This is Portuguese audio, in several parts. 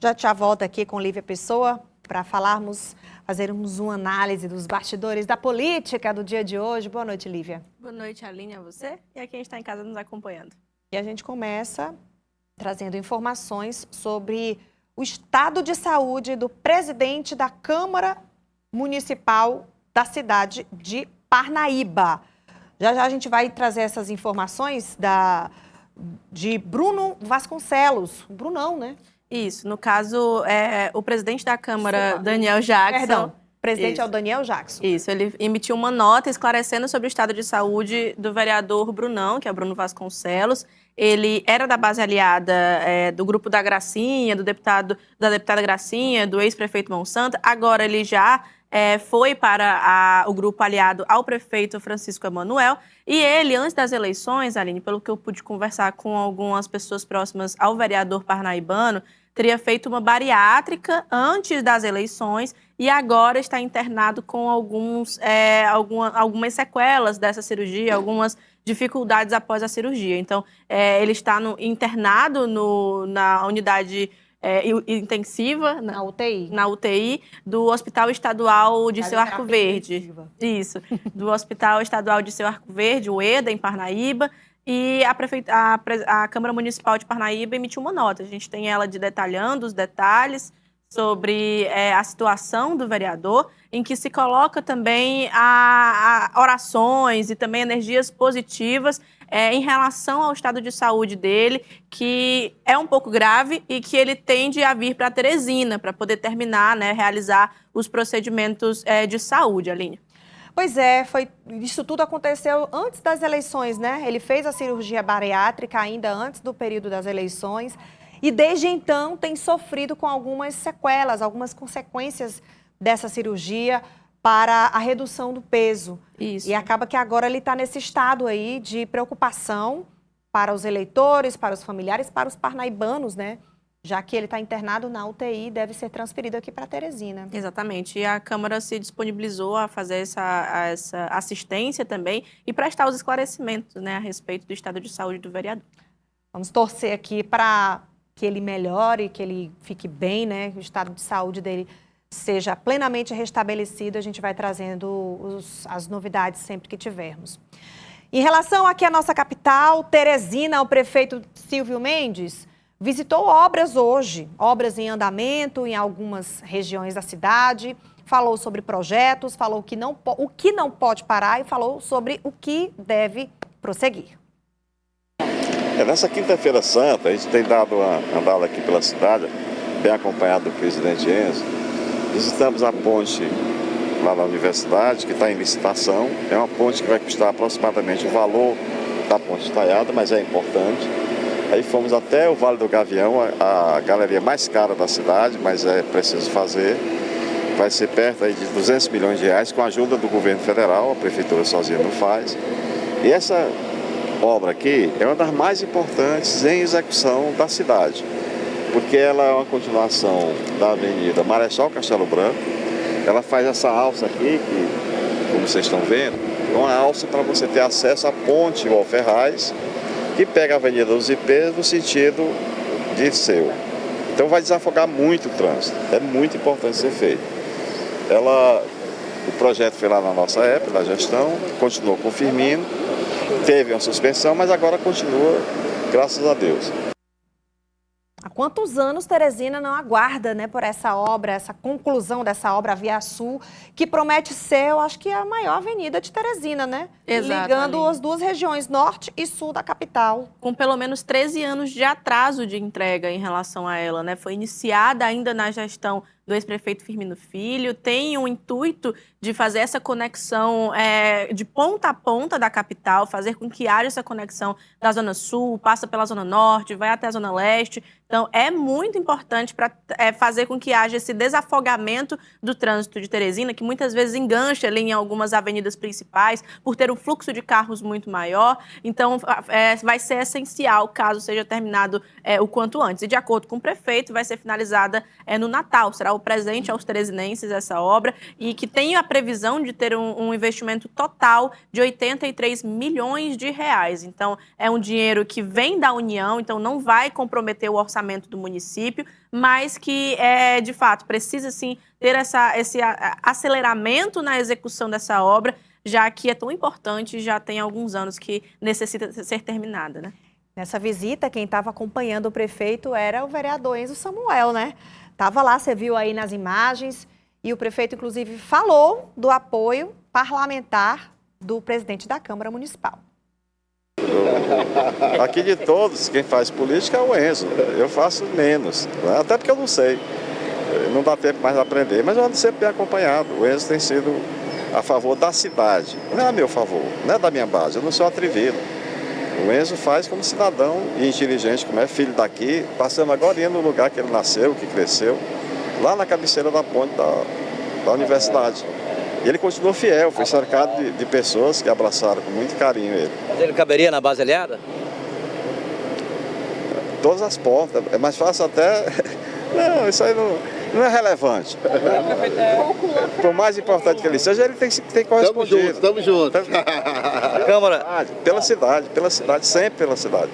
Já volto aqui com Lívia Pessoa para fazermos uma análise dos bastidores da política do dia de hoje. Boa noite, Lívia. Boa noite, Aline, a você e a quem está em casa nos acompanhando. E a gente começa trazendo informações sobre o estado de saúde do presidente da Câmara Municipal da cidade de Parnaíba. Já a gente vai trazer essas informações de Bruno Vasconcelos, o Brunão, né? Isso, no caso, o presidente da Câmara, Daniel Jackson. Perdão, presidente é o Daniel Jackson. Isso, ele emitiu uma nota esclarecendo sobre o estado de saúde do vereador Brunão, que é o Bruno Vasconcelos. Ele era da base aliada do grupo da Gracinha, da deputada Gracinha, do ex-prefeito Monsanto. Agora ele já foi para o grupo aliado ao prefeito Francisco Emanuel. E ele, antes das eleições, Aline, pelo que eu pude conversar com algumas pessoas próximas ao vereador parnaibano, teria feito uma bariátrica antes das eleições e agora está internado com algumas sequelas dessa cirurgia, algumas dificuldades após a cirurgia. Então, ele está internado na unidade intensiva, na UTI. Na UTI do Hospital Estadual de Seu Arco Verde. Isso, do Hospital Estadual de Seu Arco Verde, o EDA, em Parnaíba. E a Câmara Municipal de Parnaíba emitiu uma nota. A gente tem ela detalhando os detalhes sobre a situação do vereador, em que se coloca também orações e também energias positivas em relação ao estado de saúde dele, que é um pouco grave e que ele tende a vir para Teresina, para poder terminar, realizar os procedimentos de saúde, Aline. Pois é, isso tudo aconteceu antes das eleições, né? Ele fez a cirurgia bariátrica ainda antes do período das eleições e desde então tem sofrido com algumas sequelas, algumas consequências dessa cirurgia para a redução do peso. Isso. E acaba que agora ele está nesse estado aí de preocupação para os eleitores, para os familiares, para os parnaibanos, né? Já que ele está internado na UTI e deve ser transferido aqui para Teresina. Exatamente. E a Câmara se disponibilizou a fazer essa assistência também e prestar os esclarecimentos, a respeito do estado de saúde do vereador. Vamos torcer aqui para que ele melhore, que ele fique bem, né? Que o estado de saúde dele seja plenamente restabelecido. A gente vai trazendo as novidades sempre que tivermos. Em relação aqui à nossa capital, Teresina, o prefeito Silvio Mendes visitou obras hoje, obras em andamento em algumas regiões da cidade, falou sobre projetos, falou o que não pode parar e falou sobre o que deve prosseguir. Nessa quinta-feira santa, a gente tem dado uma andada aqui pela cidade, bem acompanhado do presidente Enzo. Visitamos a ponte lá na universidade, que está em licitação. É uma ponte que vai custar aproximadamente o valor da ponte estaiada, mas é importante. Aí fomos até o Vale do Gavião, a galeria mais cara da cidade, mas é preciso fazer. Vai ser perto aí de 200 milhões de reais, com a ajuda do governo federal, a prefeitura sozinha não faz. E essa obra aqui é uma das mais importantes em execução da cidade, porque ela é uma continuação da Avenida Marechal Castelo Branco. Ela faz essa alça aqui, que, como vocês estão vendo, é uma alça para você ter acesso à ponte Wall Ferraz, que pega a Avenida dos Ipês no sentido de Seu. Então vai desafogar muito o trânsito. É muito importante ser feito. O projeto foi lá na nossa época, da gestão, continuou com o Firmino, teve uma suspensão, mas agora continua, graças a Deus. Há quantos anos Teresina não aguarda, por essa obra, essa conclusão dessa obra, a Via Sul, que promete ser, eu acho que a maior avenida de Teresina, né? Exato, ligando Aline. as duas regiões, norte e sul da capital. Com pelo menos 13 anos de atraso de entrega em relação a ela, Foi iniciada ainda na gestão do ex-prefeito Firmino Filho, tem o intuito de fazer essa conexão de ponta a ponta da capital, fazer com que haja essa conexão da Zona Sul, passa pela Zona Norte, vai até a Zona Leste. Então, é muito importante para fazer com que haja esse desafogamento do trânsito de Teresina, que muitas vezes engancha ali em algumas avenidas principais, por ter um fluxo de carros muito maior. Então, vai ser essencial, caso seja terminado o quanto antes. E, de acordo com o prefeito, vai ser finalizada no Natal. Será o presente aos teresinenses essa obra, e que tem a previsão de ter um investimento total de 83 milhões de reais. Então, é um dinheiro que vem da União, então não vai comprometer o orçamento orçamento do município, mas que, de fato, precisa, sim, ter esse aceleramento na execução dessa obra, já que é tão importante e já tem alguns anos que necessita ser terminada, né? Nessa visita, quem estava acompanhando o prefeito era o vereador Enzo Samuel, né? Estava lá, você viu aí nas imagens, e o prefeito, inclusive, falou do apoio parlamentar do presidente da Câmara Municipal. Aqui de todos, quem faz política é o Enzo. Eu faço menos, né? Até porque eu não sei. Não dá tempo mais de aprender, mas eu ando sempre bem acompanhado. O Enzo tem sido a favor da cidade, não é a meu favor, não é da minha base, eu não sou atrevido. O Enzo faz como cidadão e inteligente, como é filho daqui, passando agora no lugar que ele nasceu, que cresceu, lá na cabeceira da ponte da universidade. E ele continuou fiel, foi cercado de pessoas que abraçaram com muito carinho ele. Mas ele caberia na base aliada? Todas as portas, é mais fácil até... Não, isso aí não é relevante. Por mais importante que ele seja, ele tem que corresponder. Estamos juntos. Câmara, pela cidade, sempre pela cidade.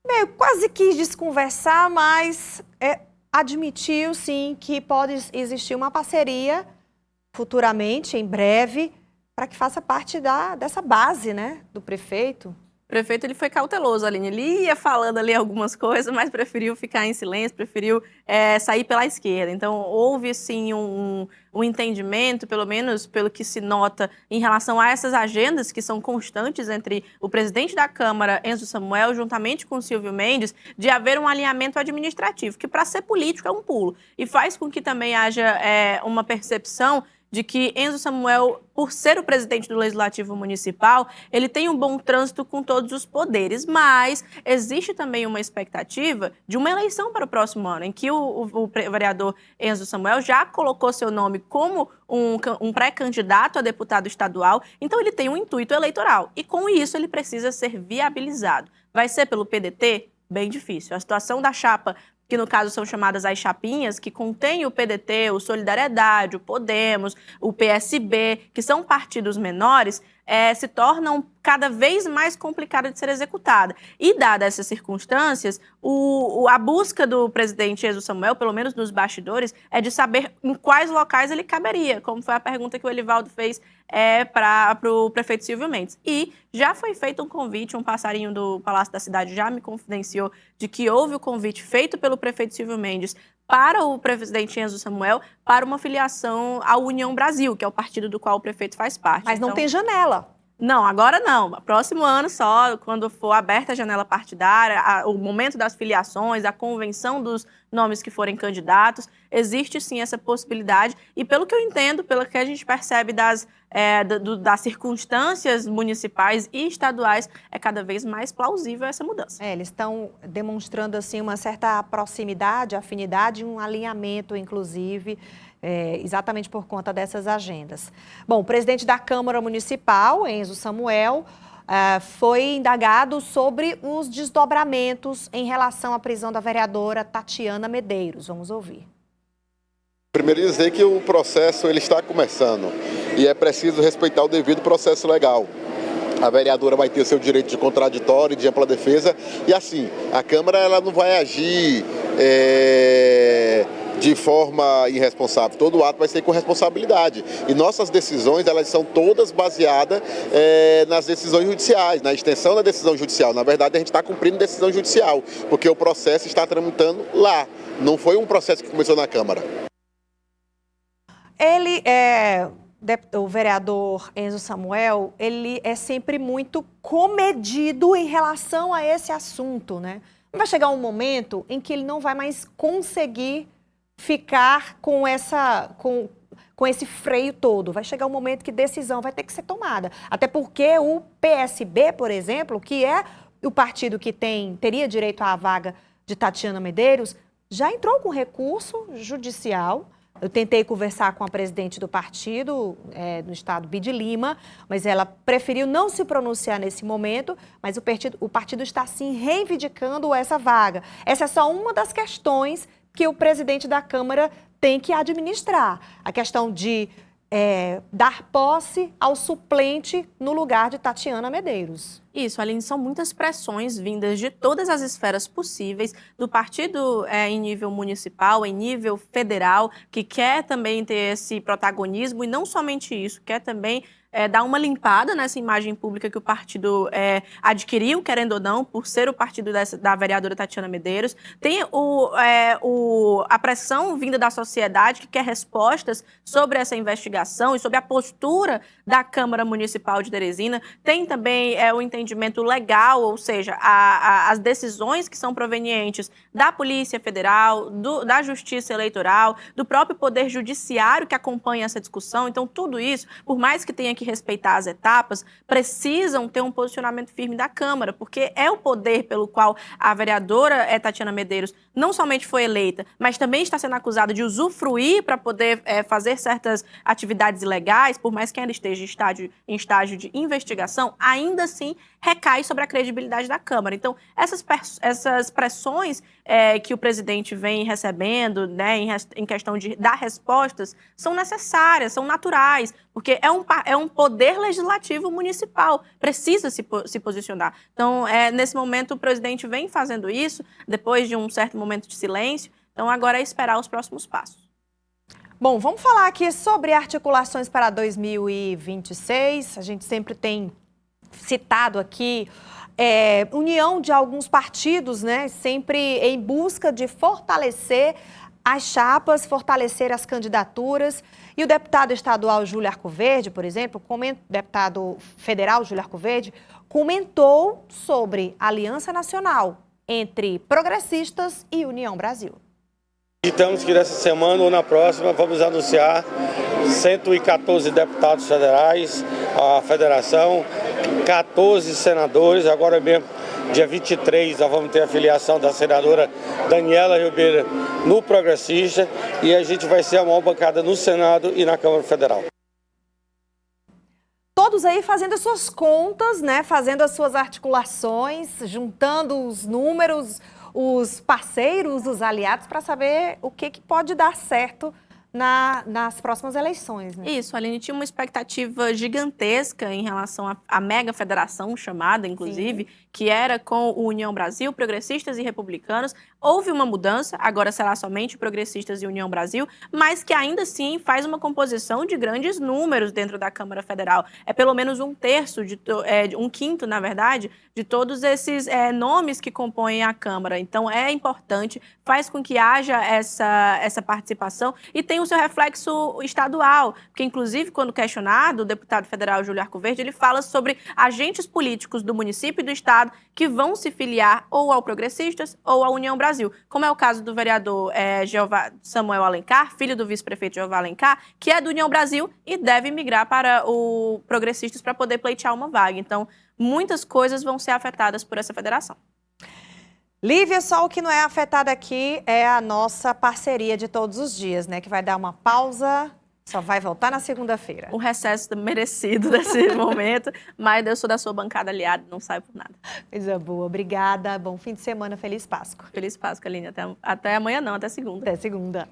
Bem, eu quase quis desconversar, mas admitiu, sim, que pode existir uma parceria futuramente, em breve, para que faça parte dessa base, né, do prefeito. O prefeito ele foi cauteloso, Aline. Ele ia falando ali algumas coisas, mas preferiu ficar em silêncio, preferiu sair pela esquerda. Então, houve, sim, um entendimento, pelo menos pelo que se nota, em relação a essas agendas que são constantes entre o presidente da Câmara, Enzo Samuel, juntamente com o Silvio Mendes, de haver um alinhamento administrativo, que para ser político é um pulo. E faz com que também haja uma percepção de que Enzo Samuel, por ser o presidente do Legislativo Municipal, ele tem um bom trânsito com todos os poderes, mas existe também uma expectativa de uma eleição para o próximo ano, em que o vereador Enzo Samuel já colocou seu nome como um pré-candidato a deputado estadual, então ele tem um intuito eleitoral, e com isso ele precisa ser viabilizado. Vai ser pelo PDT? Bem difícil. A situação da chapa, que no caso são chamadas as chapinhas, que contém o PDT, o Solidariedade, o Podemos, o PSB, que são partidos menores, se tornam cada vez mais complicada de ser executada. E, dadas essas circunstâncias, a busca do presidente Enzo Samuel, pelo menos nos bastidores, é de saber em quais locais ele caberia, como foi a pergunta que o Elivaldo fez para o prefeito Silvio Mendes. E já foi feito um convite, um passarinho do Palácio da Cidade já me confidenciou de que houve o convite feito pelo prefeito Silvio Mendes para o presidente Enzo Samuel para uma filiação à União Brasil, que é o partido do qual o prefeito faz parte. Mas não tem janela. Não, agora não. Próximo ano só, quando for aberta a janela partidária, o momento das filiações, a convenção dos nomes que forem candidatos, existe sim essa possibilidade. E pelo que eu entendo, pelo que a gente percebe das circunstâncias municipais e estaduais, é cada vez mais plausível essa mudança. Eles estão demonstrando assim uma certa proximidade, afinidade, um alinhamento, inclusive, exatamente por conta dessas agendas. Bom, o presidente da Câmara Municipal, Enzo Samuel, foi indagado sobre os desdobramentos em relação à prisão da vereadora Tatiana Medeiros. Vamos ouvir. Primeiro dizer que o processo ele está começando e é preciso respeitar o devido processo legal. A vereadora vai ter seu direito de contraditório e de ampla defesa e assim, a Câmara ela não vai agir de forma irresponsável. Todo ato vai ser com responsabilidade. E nossas decisões, elas são todas baseadas nas decisões judiciais, na extensão da decisão judicial. Na verdade, a gente está cumprindo decisão judicial, porque o processo está tramitando lá. Não foi um processo que começou na Câmara. O vereador Enzo Samuel, ele é sempre muito comedido em relação a esse assunto, né? Vai chegar um momento em que ele não vai mais conseguir ficar com esse freio todo. Vai chegar um momento que decisão vai ter que ser tomada. Até porque o PSB, por exemplo, que é o partido que teria direito à vaga de Tatiana Medeiros, já entrou com recurso judicial. Eu tentei conversar com a presidente do partido, no estado Bide Lima, mas ela preferiu não se pronunciar nesse momento, mas o partido está, sim, reivindicando essa vaga. Essa é só uma das questões que o presidente da Câmara tem que administrar. A questão de dar posse ao suplente no lugar de Tatiana Medeiros. Isso, Aline, são muitas pressões vindas de todas as esferas possíveis, do partido em nível municipal, em nível federal, que quer também ter esse protagonismo, e não somente isso, quer também dar uma limpada nessa imagem pública que o partido adquiriu, querendo ou não, por ser o partido da vereadora Tatiana Medeiros. Tem a pressão vinda da sociedade que quer respostas sobre essa investigação e sobre a postura da Câmara Municipal de Teresina. Tem também o entendimento legal, ou seja, as decisões que são provenientes da Polícia Federal, da Justiça Eleitoral, do próprio Poder Judiciário que acompanha essa discussão. Então, tudo isso, por mais que tenha que respeitar as etapas, precisam ter um posicionamento firme da Câmara, porque é o poder pelo qual a vereadora Tatiana Medeiros não somente foi eleita, mas também está sendo acusada de usufruir para poder fazer certas atividades ilegais, por mais que ainda esteja em estágio de investigação, ainda assim recai sobre a credibilidade da Câmara. Então, essas pressões que o presidente vem recebendo, né, em questão de dar respostas, são necessárias, são naturais, porque é um poder legislativo municipal, precisa se posicionar. Então, nesse momento, o presidente vem fazendo isso, depois de um certo momento de silêncio, então agora é esperar os próximos passos. Bom, vamos falar aqui sobre articulações para 2026. A gente sempre tem citado aqui união de alguns partidos, né? Sempre em busca de fortalecer as chapas, fortalecer as candidaturas. E o deputado estadual Júlio Arcoverde, por exemplo, deputado federal Júlio Arcoverde, comentou sobre a aliança nacional entre progressistas e União Brasil. Acreditamos que nessa semana ou na próxima vamos anunciar 114 deputados federais, a federação, 14 senadores, agora mesmo, dia 23, nós vamos ter a filiação da senadora Daniela Ribeiro no Progressista e a gente vai ser a maior bancada no Senado e na Câmara Federal. Todos aí fazendo as suas contas, né? Fazendo as suas articulações, juntando os números, os parceiros, os aliados, para saber o que pode dar certo nas próximas eleições, né? Isso, Aline, tinha uma expectativa gigantesca em relação à mega federação chamada, inclusive, sim, que era com o União Brasil, progressistas e republicanos. Houve uma mudança, agora será somente progressistas e União Brasil, mas que ainda assim faz uma composição de grandes números dentro da Câmara Federal. É pelo menos um terço, um quinto, na verdade, de todos esses nomes que compõem a Câmara. Então é importante, faz com que haja essa participação e tem o seu reflexo estadual, porque inclusive quando questionado, o deputado federal Júlio Arcoverde, ele fala sobre agentes políticos do município e do estado que vão se filiar ou ao Progressistas ou à União Brasil, como é o caso do vereador Samuel Alencar, filho do vice-prefeito Jeová Alencar, que é do União Brasil e deve migrar para o Progressistas para poder pleitear uma vaga. Então, muitas coisas vão ser afetadas por essa federação. Lívia, só o que não é afetado aqui é a nossa parceria de todos os dias, né? Que vai dar uma pausa, só vai voltar na segunda-feira. Um recesso merecido desse momento, mas eu sou da sua bancada aliada, não saio por nada. Coisa boa, obrigada. Bom fim de semana, feliz Páscoa. Feliz Páscoa, Aline. Até amanhã não, até segunda. Até segunda.